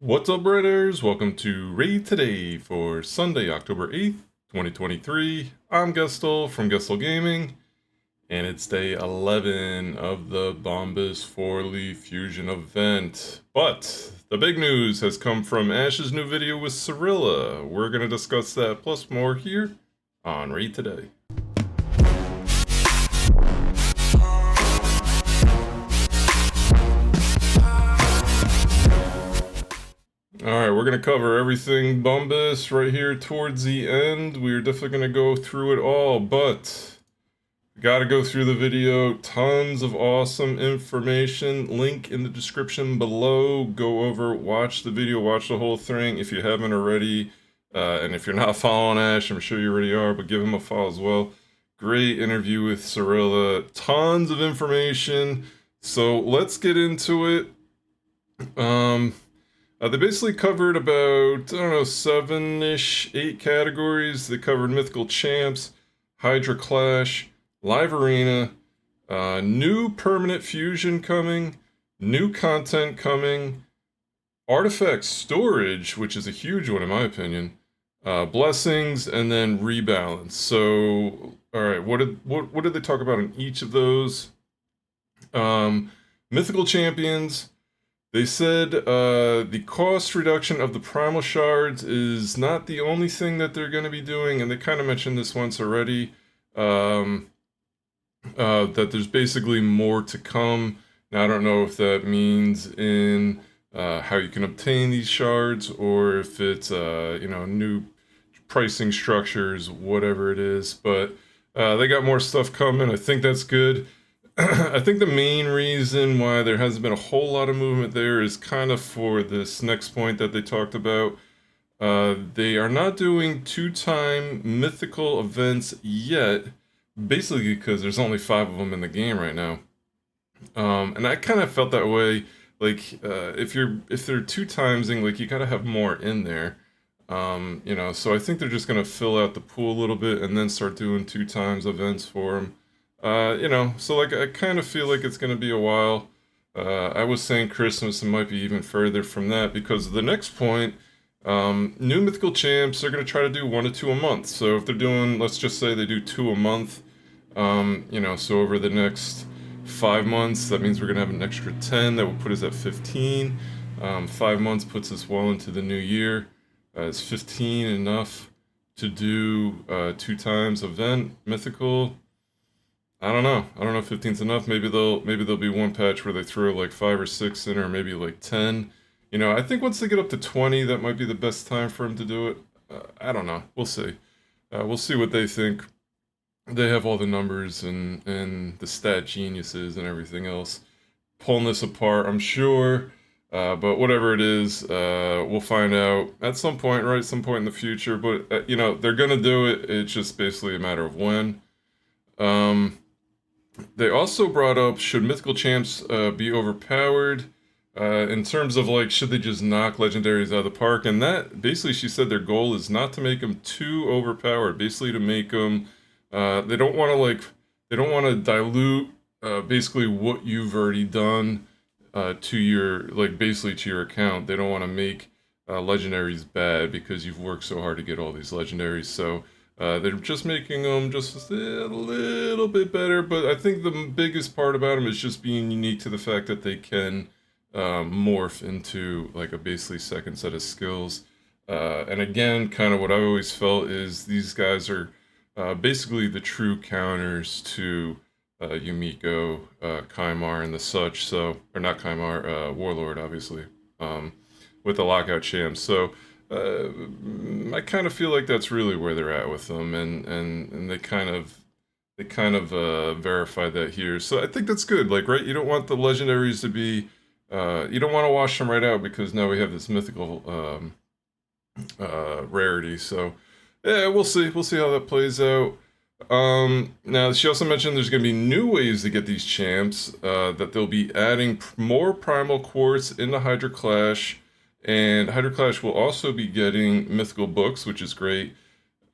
What's up, Redders? Welcome to Raid Today for Sunday, October 8th, 2023. I'm Gestel from Gestel Gaming, and it's day 11 of the Bambus 4-leaf fusion event. But the big news has come from Ash's new video with Cirilla. We're going to discuss that plus more here on Raid Today. Alright, we're going to cover everything Bambus right here towards the end. We're definitely going to go through it all, but got to go through the video. Tons of awesome information. Link in the description below. Go over, watch the video, watch the whole thing if you haven't already. And if you're not following Ash, I'm sure you already are, but give him a follow as well. Great interview with Cirilla. Tons of information. So let's get into it. They basically covered about, 7-ish, 8 categories. They covered Mythical Champs, Hydra Clash, Live Arena, new permanent fusion coming, new content coming, artifact storage, which is a huge one in my opinion, blessings, and then rebalance. So, alright, what did they talk about in each of those? Mythical Champions. They said the cost reduction of the primal shards is not the only thing that they're going to be doing, and they kind of mentioned this once already, that there's basically more to come. Now, I don't know if that means in how you can obtain these shards, or if it's, new pricing structures, whatever it is, but they got more stuff coming. I think that's good. I think the main reason why there hasn't been a whole lot of movement there is kind of for this next point that they talked about. They are not doing 2-time mythical events yet, basically because there's only 5 of them in the game right now. And I kind of felt that way, like, if they're 2 timesing, like, you gotta have more in there. So I think they're just gonna fill out the pool a little bit and then start doing 2 times events for them. So like I kind of feel like it's going to be a while. I was saying Christmas, and might be even further from that, because the next point, new Mythical Champs, they're going to try to do 1 to 2 a month. So if they're doing, let's just say they do 2 a month, so over the next 5 months, that means we're going to have an extra 10. That will put us at 15. 5 months puts us well into the new year. Is 15 enough to do 2 times event Mythical? I don't know. I don't know if 15's enough. Maybe there'll be one patch where they throw like 5 or 6 in, or maybe like 10. I think once they get up to 20, that might be the best time for them to do it. I don't know. We'll see. We'll see what they think. They have all the numbers and the stat geniuses and everything else pulling this apart, I'm sure. But whatever it is, we'll find out at some point, right? Some point in the future. But, they're going to do it. It's just basically a matter of when. They also brought up, should Mythical Champs be overpowered? In terms of, like, should they just knock legendaries out of the park? And that, basically, she said their goal is not to make them too overpowered. Basically, to make them, they don't want to dilute, basically, what you've already done to your, like, basically to your account. They don't want to make legendaries bad because you've worked so hard to get all these legendaries. So they're just making them just a little bit better, but I think the biggest part about them is just being unique to the fact that they can morph into like a basically second set of skills. And again, kind of what I've always felt is these guys are basically the true counters to Yumiko, Kaimar, and the such. So, or not Kaimar, Warlord, obviously, with the Lockout Champs. So I kind of feel like that's really where they're at with them, and they kind of verified that here. So I think that's good. Like, right, you don't want the legendaries to be, you don't want to wash them right out, because now we have this mythical rarity. So yeah, we'll see how that plays out. Now she also mentioned there's going to be new ways to get these champs, that they'll be adding more primal quartz into Hydra Clash. And Hydra Clash will also be getting mythical books, which is great.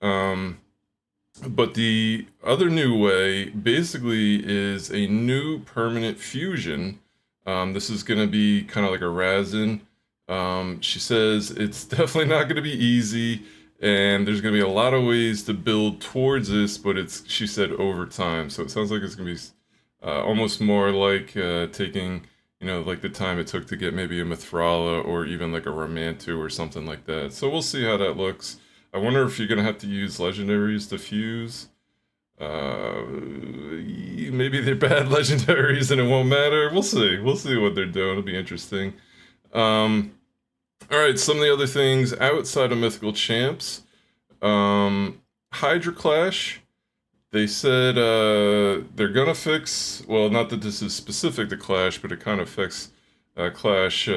But the other new way basically is a new permanent fusion. This is going to be kind of like a Razin, She says it's definitely not going to be easy, and there's going to be a lot of ways to build towards this, but she said over time. So it sounds like it's going to be almost more like taking, like the time it took to get maybe a Mithrala or even like a Romantu or something like that. So we'll see how that looks. I wonder if you're going to have to use legendaries to fuse. Maybe they're bad legendaries and it won't matter. We'll see. We'll see what they're doing. It'll be interesting. Alright, some of the other things outside of Mythical Champs. Hydra Clash. They said they're gonna fix, well, not that this is specific to Clash, but it kind of affects Clash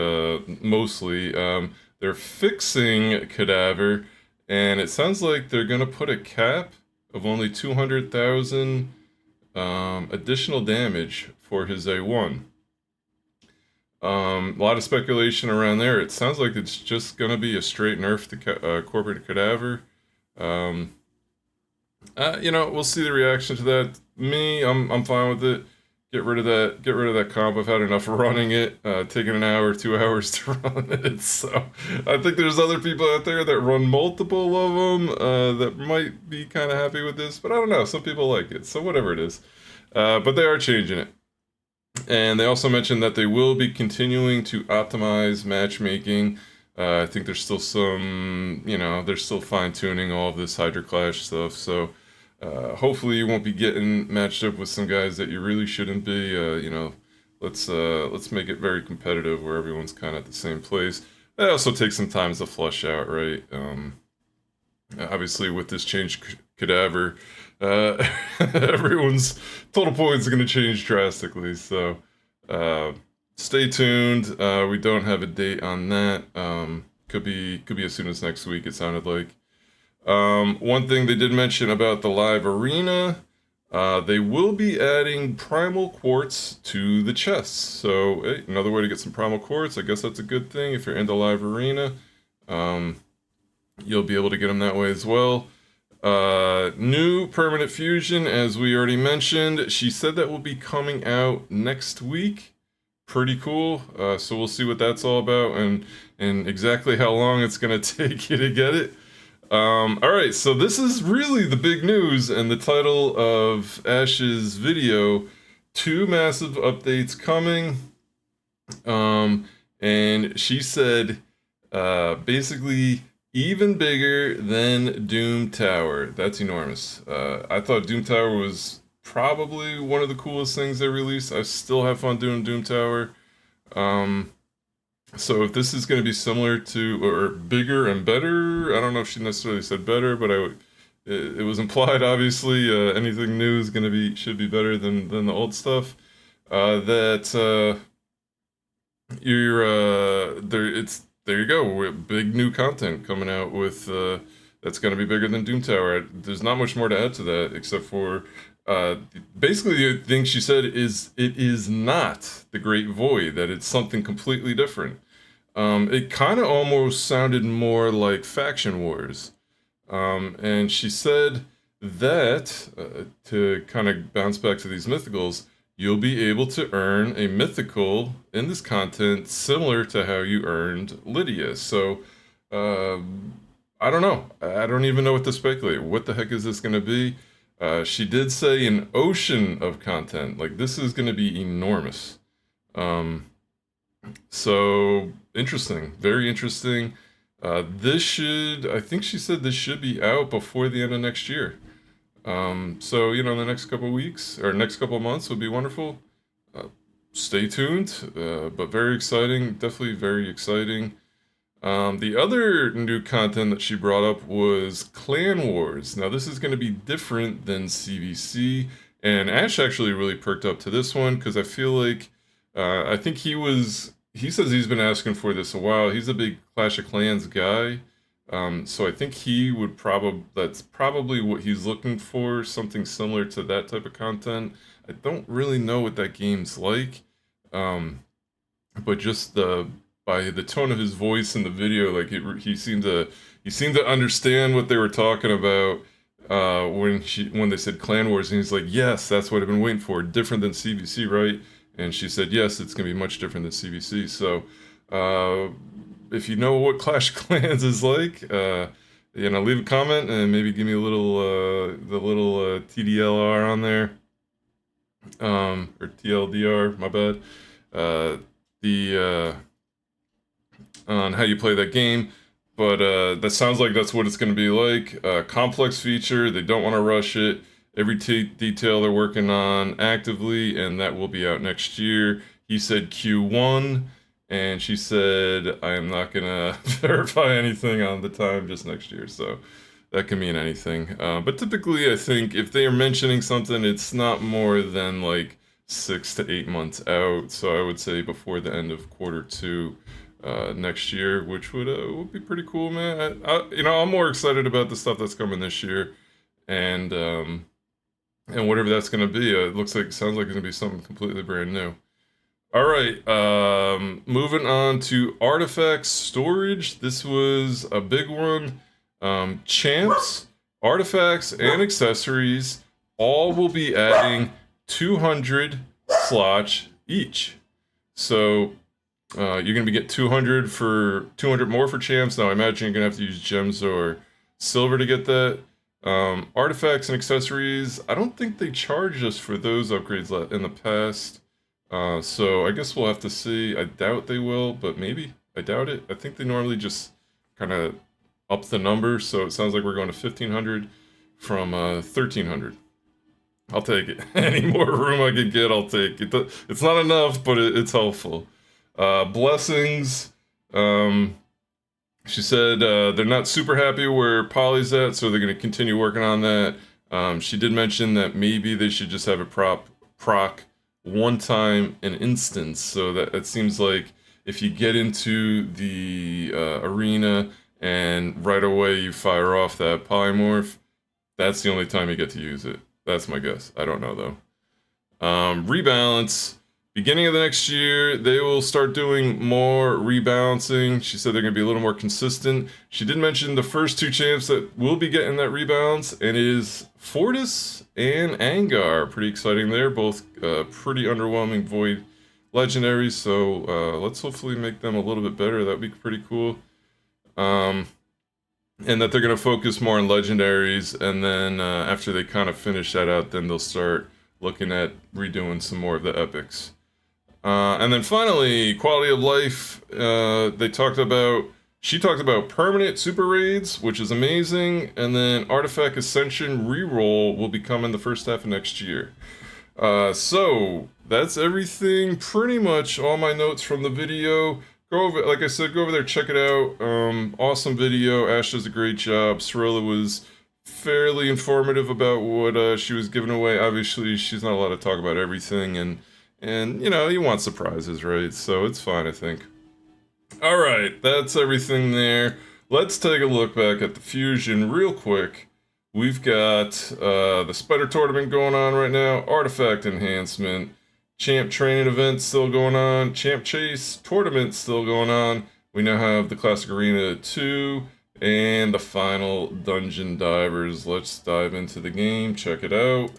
mostly. They're fixing Cadaver, and it sounds like they're gonna put a cap of only 200,000 additional damage for his A1. A lot of speculation around there. It sounds like it's just gonna be a straight nerf to Corporate Cadaver. We'll see the reaction to that. I'm fine with it. Get rid of that comp. I've had enough running it. Taking an hour, 2 hours to run it. So I think there's other people out there that run multiple of them that might be kind of happy with this, but I don't know. Some people like it, so whatever it is. But they are changing it. And they also mentioned that they will be continuing to optimize matchmaking. I think there's still some, they're still fine-tuning all of this Hydra Clash stuff, so hopefully you won't be getting matched up with some guys that you really shouldn't be. Let's make it very competitive where everyone's kind of at the same place. That also takes some time to flush out, right? Obviously, with this change Cadaver, everyone's total points are going to change drastically, so stay tuned. We don't have a date on that. Could be as soon as next week, it sounded like. One thing they did mention about the live arena, they will be adding primal quartz to the chests. So, hey, another way to get some primal quartz. I guess that's a good thing if you're in the live arena. You'll be able to get them that way as well. New permanent fusion, as we already mentioned. She said that will be coming out next week. Pretty cool. So we'll see what that's all about and exactly how long it's going to take you to get it. Alright, so this is really the big news and the title of Ash's video. 2 massive updates coming. And she said, basically, even bigger than Doom Tower. That's enormous. I thought Doom Tower was probably one of the coolest things they released. I still have fun doing Doom Tower. So if this is going to be similar to, or bigger and better, I don't know if she necessarily said better, but it was implied, obviously, anything new is going to should be better than the old stuff. There you go, big new content coming out with, that's going to be bigger than Doom Tower. There's not much more to add to that, except for, basically the thing she said is, it is not the Great Void, that it's something completely different. It kind of almost sounded more like Faction Wars. And she said that, to kind of bounce back to these mythicals, you'll be able to earn a mythical in this content similar to how you earned Lydia. So, I don't know. I don't even know what to speculate. What the heck is this going to be? She did say an ocean of content. Like, this is going to be enormous. So, interesting. Very interesting. I think she said this should be out before the end of next year. So, the next couple of weeks, or next couple of months would be wonderful. Stay tuned, but very exciting. Definitely very exciting. The other new content that she brought up was Clan Wars. Now, this is going to be different than CVC, and Ash actually really perked up to this one, because I feel like, I think he says he's been asking for this a while. He's a big Clash of Clans guy, so I think that's probably what he's looking for, something similar to that type of content. I don't really know what that game's like, but just by the tone of his voice in the video, like he seemed to understand what they were talking about when they said Clan Wars, and he's like, yes, that's what I've been waiting for. Different than CVC, right? And she said, yes, it's gonna be much different than CVC. So if you know what Clash of Clans is like, leave a comment and maybe give me a little TDLR on there, or TLDR, my bad. On how you play that game. But that sounds like that's what it's going to be like. Complex feature. They don't want to rush it. Every detail they're working on actively, and that will be out next year. He said Q1, and she said, I am not going to verify anything on the time, just next year. So that can mean anything. But typically, I think if they are mentioning something, it's not more than like 6 to 8 months out. So I would say before the end of Q2 next year, which would be pretty cool, man. I'm more excited about the stuff that's coming this year, and whatever that's gonna be. Sounds like it's gonna be something completely brand new. All right, moving on to artifacts storage. This was a big one. Champs, artifacts, and accessories all will be adding 200 slots each. So you're gonna get 200 more for champs. Now I imagine you're gonna have to use gems or silver to get that. Artifacts and accessories, I don't think they charged us for those upgrades in the past. So I guess we'll have to see. I doubt they will, but maybe. I doubt it. I think they normally just kind of up the number, so it sounds like we're going to 1,500 from 1,300. I'll take it. Any more room I can get, I'll take it. It's not enough, but it's helpful. Blessings. She said they're not super happy where Polly's at, so they're going to continue working on that. She did mention that maybe they should just have it proc one time an instance, so that it seems like if you get into the arena and right away you fire off that polymorph, that's the only time you get to use it. That's my guess. I don't know though. Rebalance. Beginning of the next year, they will start doing more rebalancing. She said they're going to be a little more consistent. She did mention the first two champs that will be getting that rebalance, and it is Fortis and Angar. Pretty exciting there. Both pretty underwhelming Void legendaries, so let's hopefully make them a little bit better. That would be pretty cool. And that they're going to focus more on legendaries, and then after they kind of finish that out, then they'll start looking at redoing some more of the epics. And then finally, quality of life. She talked about permanent super raids, which is amazing, and then artifact ascension reroll will be coming the first half of next year. So that's everything, pretty much all my notes from the video. Like I said, go over there, check it out. Awesome video. Ash does a great job. Cirilla was fairly informative about what she was giving away. Obviously, she's not allowed to talk about everything, and you want surprises, right? So it's fine, I think. All right, that's everything there. Let's take a look back at the Fusion real quick. We've got the Spider Tournament going on right now, Artifact Enhancement, Champ Training Event still going on, Champ Chase Tournament still going on. We now have the Classic Arena 2, and the final Dungeon Divers. Let's dive into the game, check it out.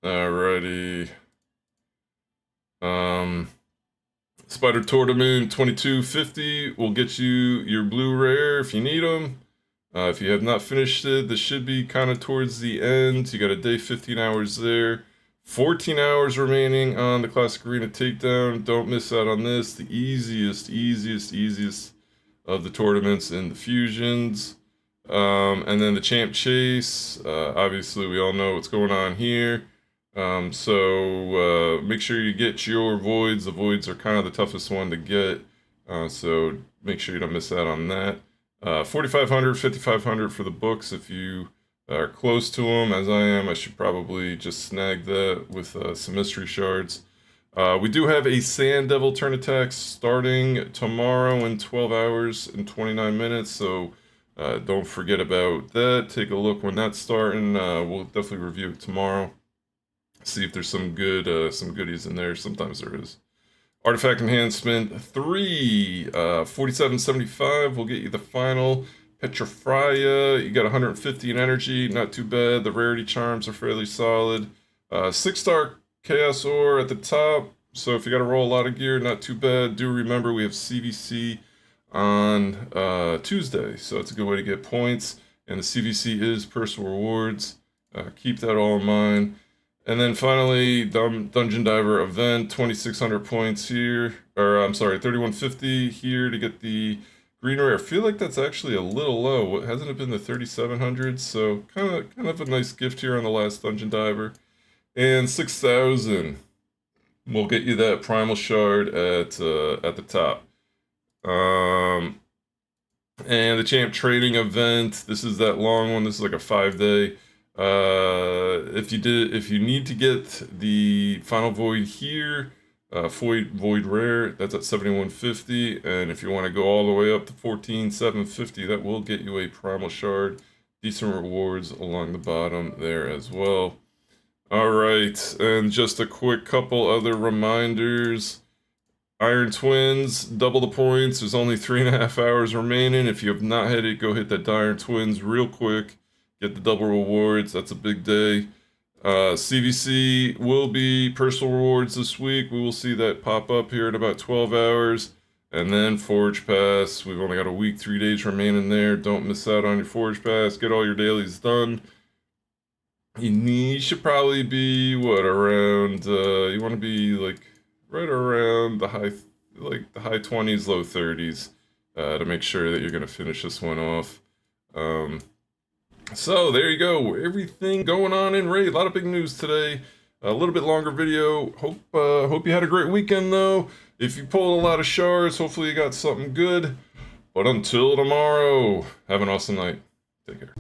Alrighty. Spider Tournament 2250 will get you your blue rare if you need them. If you have not finished it, this should be kind of towards the end. You got a day, 15 hours there. 14 hours remaining on the Classic Arena Takedown. Don't miss out on this. The easiest of the tournaments in the Fusions. And then the Champ Chase. Obviously, we all know what's going on here. So make sure you get your Voids. The Voids are kind of the toughest one to get. So make sure you don't miss out on that. 4,500, 5,500 for the books if you are close to them, as I am. I should probably just snag that with some mystery shards. We do have a Sand Devil turn attack starting tomorrow in 12 hours and 29 minutes, so don't forget about that. Take a look when that's starting. We'll definitely review it tomorrow. See if there's some goodies in there. Sometimes there is. Artifact Enhancement 3, 4775 will get you the final Petrifria. You got 150 in energy, not too bad. The rarity charms are fairly solid. 6-star Chaos Ore at the top. So if you got to roll a lot of gear, not too bad. Do remember we have CVC on Tuesday, so it's a good way to get points. And the CVC is personal rewards. Keep that all in mind. And then finally, Dungeon Diver event, 2,600 points here, or I'm sorry, 3,150 here to get the green rare. I feel like that's actually a little low. Hasn't it been the 3,700s? So kind of a nice gift here on the last Dungeon Diver. And 6,000 will get you that primal shard at the top. And the champ trading event. This is that long one. This is like a 5-day. If you need to get the final void here, void rare, that's at 7,150, and if you want to go all the way up to 14,750, that will get you a primal shard. Decent rewards along the bottom there as well. All right, and just a quick couple other reminders. Iron Twins, double the points. There's only 3.5 hours remaining. If you have not hit it, go hit that Iron Twins real quick. Get the double rewards. That's a big day. CVC will be personal rewards this week. We will see that pop up here in about 12 hours. And then Forge Pass. We've only got a week, 3 days remaining there. Don't miss out on your Forge Pass. Get all your dailies done. You should probably be, what, around, you want to be like right around the high 20s, low 30s to make sure that you're going to finish this one off. So there you go, everything going on in Raid. A lot of big news today. A little bit longer video. Hope you had a great weekend though. If you pulled a lot of shards, hopefully you got something good. But until tomorrow, have an awesome night. Take care.